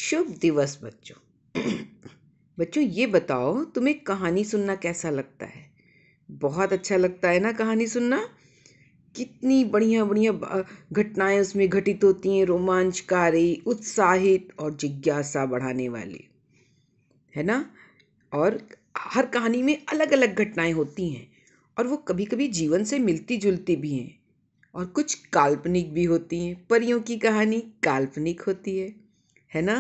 शुभ दिवस बच्चों। बच्चों ये बताओ, तुम्हें कहानी सुनना कैसा लगता है? बहुत अच्छा लगता है ना कहानी सुनना। कितनी बढ़िया बढ़िया घटनाएं उसमें घटित होती हैं, रोमांचकारी, उत्साहित और जिज्ञासा बढ़ाने वाली, है ना। और हर कहानी में अलग अलग घटनाएं होती हैं और वो कभी कभी जीवन से मिलती जुलती भी हैं और कुछ काल्पनिक भी होती हैं। परियों की कहानी काल्पनिक होती है ना।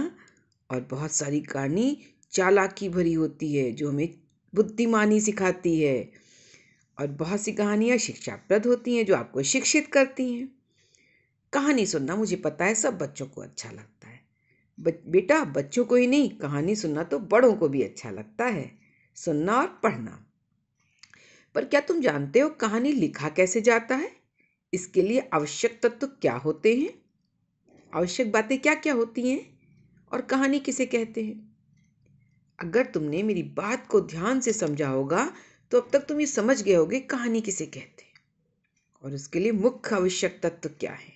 और बहुत सारी कहानी चालाकी भरी होती है जो हमें बुद्धिमानी सिखाती है। और बहुत सी कहानियाँ शिक्षाप्रद होती हैं जो आपको शिक्षित करती हैं। कहानी सुनना मुझे पता है सब बच्चों को अच्छा लगता है। बेटा, बच्चों को ही नहीं, कहानी सुनना तो बड़ों को भी अच्छा लगता है, सुनना और पढ़ना। पर क्या तुम जानते हो कहानी लिखा कैसे जाता है? इसके लिए आवश्यक तत्व क्या होते हैं? आवश्यक बातें क्या क्या होती हैं? और कहानी किसे कहते हैं? अगर तुमने मेरी बात को ध्यान से समझा होगा तो अब तक तुम ये समझ गए होगे कहानी किसे कहते हैं और उसके लिए मुख्य आवश्यक तत्व क्या है।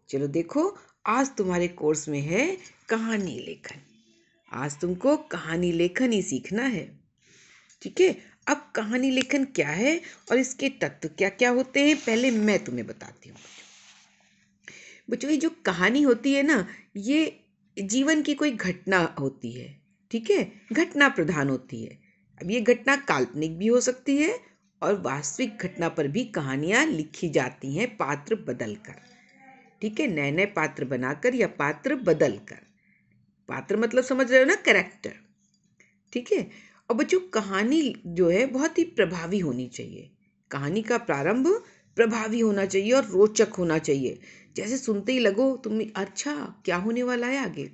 चलो देखो, आज तुम्हारे कोर्स में है कहानी लेखन। आज तुमको कहानी लेखन ही सीखना है, ठीक है। अब कहानी लेखन क्या है और इसके तत्व क्या क्या होते हैं, पहले मैं तुम्हें बताती हूँ। बच्चों, ये जो कहानी होती है ना, ये जीवन की कोई घटना होती है, ठीक है। घटना प्रधान होती है। अब ये घटना काल्पनिक भी हो सकती है और वास्तविक घटना पर भी कहानियाँ लिखी जाती हैं, पात्र बदलकर, ठीक है। नए नए पात्र बनाकर या पात्र बदलकर। पात्र मतलब समझ रहे हो ना, कैरेक्टर, ठीक है। और बच्चों, कहानी जो है बहुत ही प्रभावी होनी चाहिए। कहानी का प्रारंभ प्रभावी होना चाहिए और रोचक होना चाहिए। जैसे सुनते ही लगो तुम, अच्छा क्या होने वाला है आगे,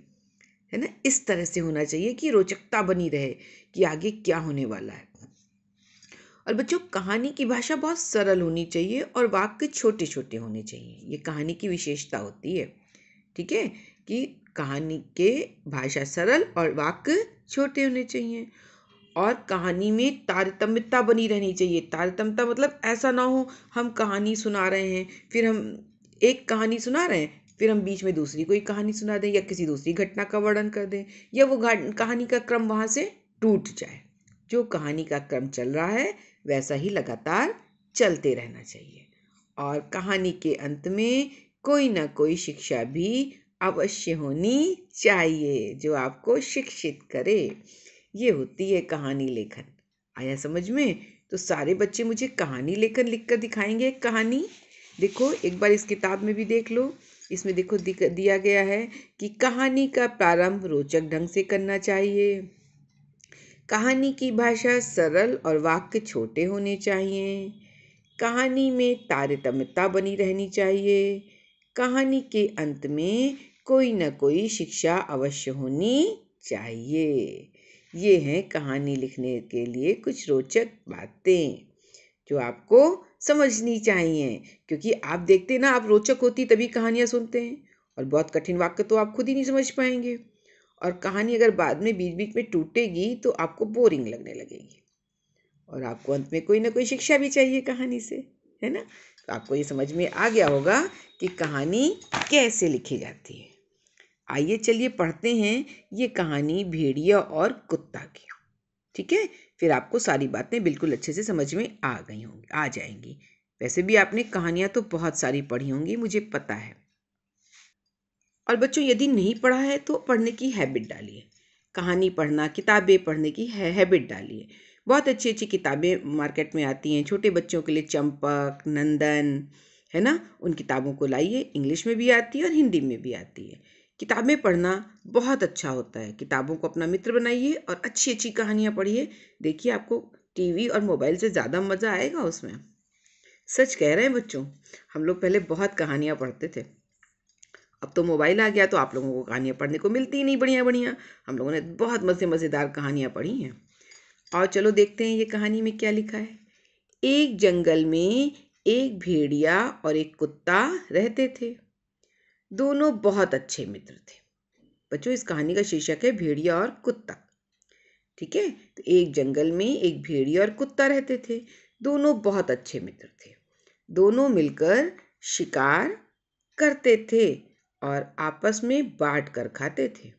है ना। इस तरह से होना चाहिए कि रोचकता बनी रहे कि आगे क्या होने वाला है। और बच्चों, कहानी की भाषा बहुत सरल होनी चाहिए और वाक्य छोटे छोटे होने चाहिए। ये कहानी की विशेषता होती है, ठीक है, कि कहानी के भाषा सरल और वाक्य छोटे होने चाहिए। और कहानी में तारतम्यता बनी रहनी चाहिए। तारतम्यता मतलब ऐसा ना हो हम कहानी सुना रहे हैं, फिर हम एक कहानी सुना रहे हैं, फिर हम बीच में दूसरी कोई कहानी सुना दें या किसी दूसरी घटना का वर्णन कर दें, या वो कहानी का क्रम वहाँ से टूट जाए। जो कहानी का क्रम चल रहा है वैसा ही लगातार चलते रहना चाहिए। और कहानी के अंत में कोई ना कोई शिक्षा भी अवश्य होनी चाहिए जो आपको शिक्षित करे। ये होती है कहानी लेखन। आया समझ में? तो सारे बच्चे मुझे कहानी लेखन लिखकर दिखाएंगे। एक कहानी देखो, एक बार इस किताब में भी देख लो। इसमें देखो दिया गया है कि कहानी का प्रारंभ रोचक ढंग से करना चाहिए, कहानी की भाषा सरल और वाक्य छोटे होने चाहिए, कहानी में तारतम्यता बनी रहनी चाहिए, कहानी के अंत में कोई न कोई शिक्षा अवश्य होनी चाहिए। ये हैं कहानी लिखने के लिए कुछ रोचक बातें जो आपको समझनी चाहिए। क्योंकि आप देखते ना, आप रोचक होती तभी कहानियाँ सुनते हैं, और बहुत कठिन वाक्य तो आप खुद ही नहीं समझ पाएंगे। और कहानी अगर बाद में बीच बीच में टूटेगी तो आपको बोरिंग लगने लगेगी और आपको अंत में कोई ना कोई शिक्षा भी चाहिए कहानी से, है ना। तो आपको ये समझ में आ गया होगा कि कहानी कैसे लिखी जाती है। आइए चलिए पढ़ते हैं ये कहानी भेड़िया और कुत्ता की, ठीक है। फिर आपको सारी बातें बिल्कुल अच्छे से समझ में आ गई होंगी, आ जाएंगी। वैसे भी आपने कहानियाँ तो बहुत सारी पढ़ी होंगी, मुझे पता है। और बच्चों, यदि नहीं पढ़ा है तो पढ़ने की हैबिट डालिए। कहानी पढ़ना, किताबें पढ़ने की हैबिट डालिए। बहुत अच्छी अच्छी किताबें मार्केट में आती हैं छोटे बच्चों के लिए, चंपक, नंदन, है ना। उन किताबों को लाइए, इंग्लिश में भी आती है और हिंदी में भी आती है। किताबें पढ़ना बहुत अच्छा होता है। किताबों को अपना मित्र बनाइए और अच्छी अच्छी कहानियाँ पढ़िए। देखिए, आपको टीवी और मोबाइल से ज़्यादा मज़ा आएगा उसमें। सच कह रहे हैं बच्चों, हम लोग पहले बहुत कहानियाँ पढ़ते थे। अब तो मोबाइल आ गया तो आप लोगों को कहानियाँ पढ़ने को मिलती ही नहीं बढ़िया बढ़िया। हम लोगों ने बहुत मज़ेदार कहानियाँ पढ़ी हैं। और चलो देखते हैं ये कहानी में क्या लिखा है। एक जंगल में एक भेड़िया और एक कुत्ता रहते थे। दोनों बहुत अच्छे मित्र थे। बच्चों, इस कहानी का शीर्षक है भेड़िया और कुत्ता, ठीक है। तो एक जंगल में एक भेड़िया और कुत्ता रहते थे। दोनों बहुत अच्छे मित्र थे। दोनों मिलकर शिकार करते थे और आपस में बांट कर खाते थे।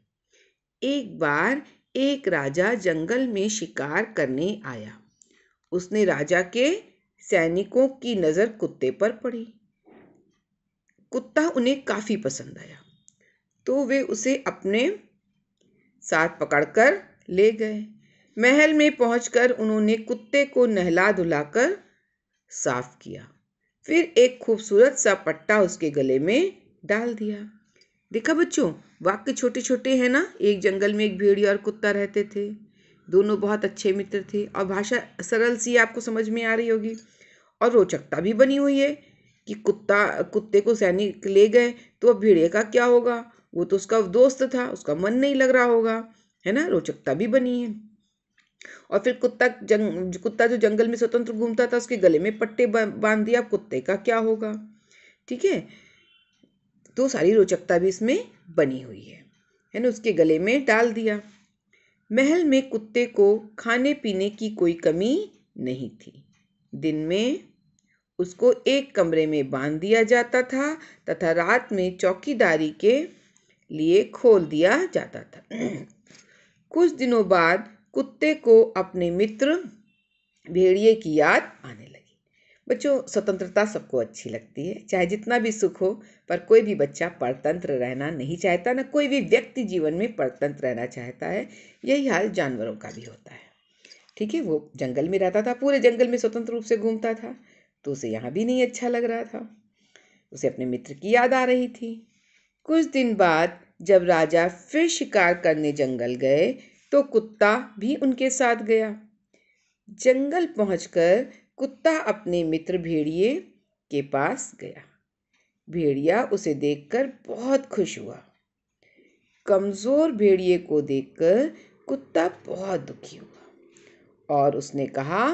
एक बार एक राजा जंगल में शिकार करने आया। उसने राजा के सैनिकों की नजर कुत्ते पर पड़ी। कुत्ता उन्हें काफी पसंद आया, तो वे उसे अपने साथ पकड़कर ले गए। महल में पहुंचकर उन्होंने कुत्ते को नहला धुलाकर साफ किया। फिर एक खूबसूरत सा पट्टा उसके गले में डाल दिया। देखा बच्चों, वाक्य छोटे छोटे हैं ना। एक जंगल में एक भेड़िया और कुत्ता रहते थे। दोनों बहुत अच्छे मित्र थे और भाषा सरल सी आपको समझ में आ रही होगी। और रोचकता भी बनी हुई है कि कुत्ते को सैनिक ले गए तो अब भेड़िए का क्या होगा। वो तो उसका दोस्त था, उसका मन नहीं लग रहा होगा, है ना। रोचकता भी बनी है। और फिर कुत्ता जो जंगल में स्वतंत्र घूमता था, उसके गले में पट्टे बांध दिया। अब कुत्ते का क्या होगा। ठीक है, तो सारी रोचकता भी इसमें बनी हुई है ना। उसके गले में डाल दिया। महल में कुत्ते को खाने पीने की कोई कमी नहीं थी। दिन में उसको एक कमरे में बांध दिया जाता था तथा रात में चौकीदारी के लिए खोल दिया जाता था। कुछ दिनों बाद कुत्ते को अपने मित्र भेड़िए की याद आने लगी। बच्चों, स्वतंत्रता सबको अच्छी लगती है, चाहे जितना भी सुख हो, पर कोई भी बच्चा परतंत्र रहना नहीं चाहता, ना कोई भी व्यक्ति जीवन में परतंत्र रहना चाहता है। यही हाल जानवरों का भी होता है। ठीक है, वो जंगल में रहता था, पूरे जंगल में स्वतंत्र रूप से घूमता था, तो उसे यहाँ भी नहीं अच्छा लग रहा था। उसे अपने मित्र की याद आ रही थी। कुछ दिन बाद जब राजा फिर शिकार करने जंगल गए तो कुत्ता भी उनके साथ गया। जंगल पहुंचकर कुत्ता अपने मित्र भेड़िए के पास गया। भेड़िया उसे देखकर बहुत खुश हुआ। कमजोर भेड़िए को देखकर कुत्ता बहुत दुखी हुआ और उसने कहा,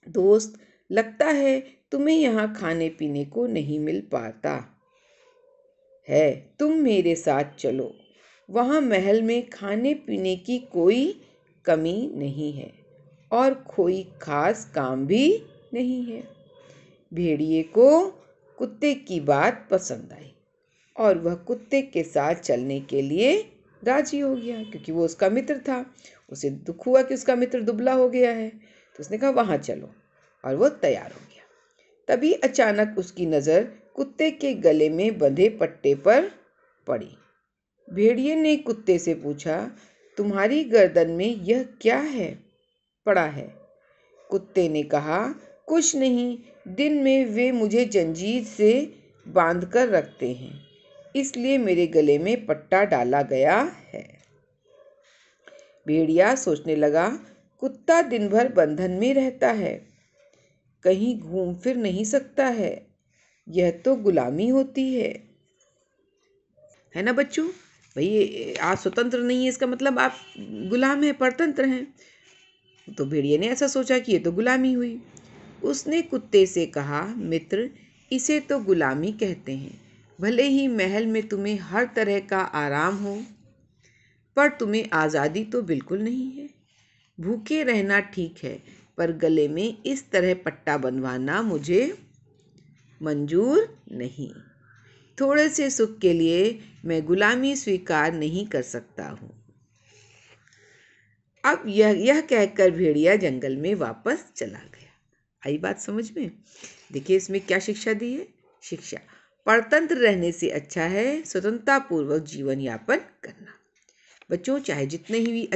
दोस्त, लगता है तुम्हें यहाँ खाने पीने को नहीं मिल पाता है। तुम मेरे साथ चलो, वहाँ महल में खाने पीने की कोई कमी नहीं है और कोई खास काम भी नहीं है। भेड़िए को कुत्ते की बात पसंद आई और वह कुत्ते के साथ चलने के लिए राजी हो गया, क्योंकि वो उसका मित्र था। उसे दुख हुआ कि उसका मित्र दुबला हो गया है, तो उसने कहा वहाँ चलो, और वो तैयार हो गया। तभी अचानक उसकी नज़र कुत्ते के गले में बंधे पट्टे पर पड़ी। भेड़िए ने कुत्ते से पूछा, तुम्हारी गर्दन में यह क्या है पड़ा है? कुत्ते ने कहा, कुछ नहीं, दिन में वे मुझे जंजीर से बांध कर रखते हैं, इसलिए मेरे गले में पट्टा डाला गया है। भेड़िया सोचने लगा, कुत्ता दिन भर बंधन में रहता है, कहीं घूम फिर नहीं सकता है, यह तो गुलामी होती है ना बच्चों। भाई, आप स्वतंत्र नहीं है, इसका मतलब आप गुलाम हैं, परतंत्र हैं। तो भेड़िए ने ऐसा सोचा कि ये तो गुलामी हुई। उसने कुत्ते से कहा, मित्र, इसे तो गुलामी कहते हैं। भले ही महल में तुम्हें हर तरह का आराम हो, पर तुम्हें आज़ादी तो बिल्कुल नहीं है। भूखे रहना ठीक है, पर गले में इस तरह पट्टा बंधवाना मुझे मंजूर नहीं। थोड़े से सुख के लिए मैं गुलामी स्वीकार नहीं कर सकता हूँ। अब यह कहकर भेड़िया जंगल में वापस चला गया। आई बात समझ में? देखिए इसमें क्या शिक्षा दी है। शिक्षा, परतंत्र रहने से अच्छा है स्वतंत्रता पूर्वक जीवन यापन करना। बच्चों, चाहे जितने ही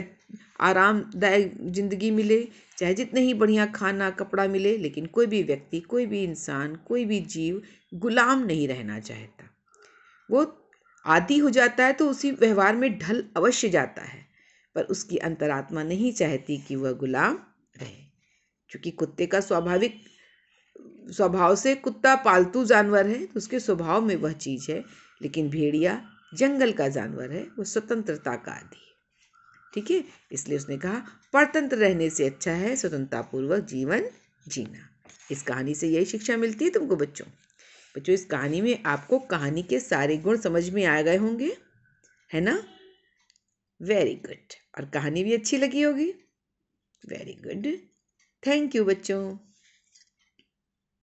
आरामदायक जिंदगी मिले, चाहे जितने ही बढ़िया खाना कपड़ा मिले, लेकिन कोई भी व्यक्ति, कोई भी इंसान, कोई भी जीव गुलाम नहीं रहना चाहता। वो आदी हो जाता है तो उसी व्यवहार में ढल अवश्य जाता है, पर उसकी अंतरात्मा नहीं चाहती कि वह गुलाम रहे। क्योंकि कुत्ते का स्वभाव से कुत्ता पालतू जानवर है, तो उसके स्वभाव में वह चीज़ है। लेकिन भेड़िया जंगल का जानवर है, वो स्वतंत्रता का आदी है। ठीक है, इसलिए उसने कहा, परतंत्र रहने से अच्छा है स्वतंत्रतापूर्वक जीवन जीना। इस कहानी से यही शिक्षा मिलती है तुमको बच्चों। इस कहानी में आपको कहानी के सारे गुण समझ में आ गए होंगे, है ना। Very good. और कहानी भी अच्छी लगी होगी। Very good. थैंक यू बच्चों।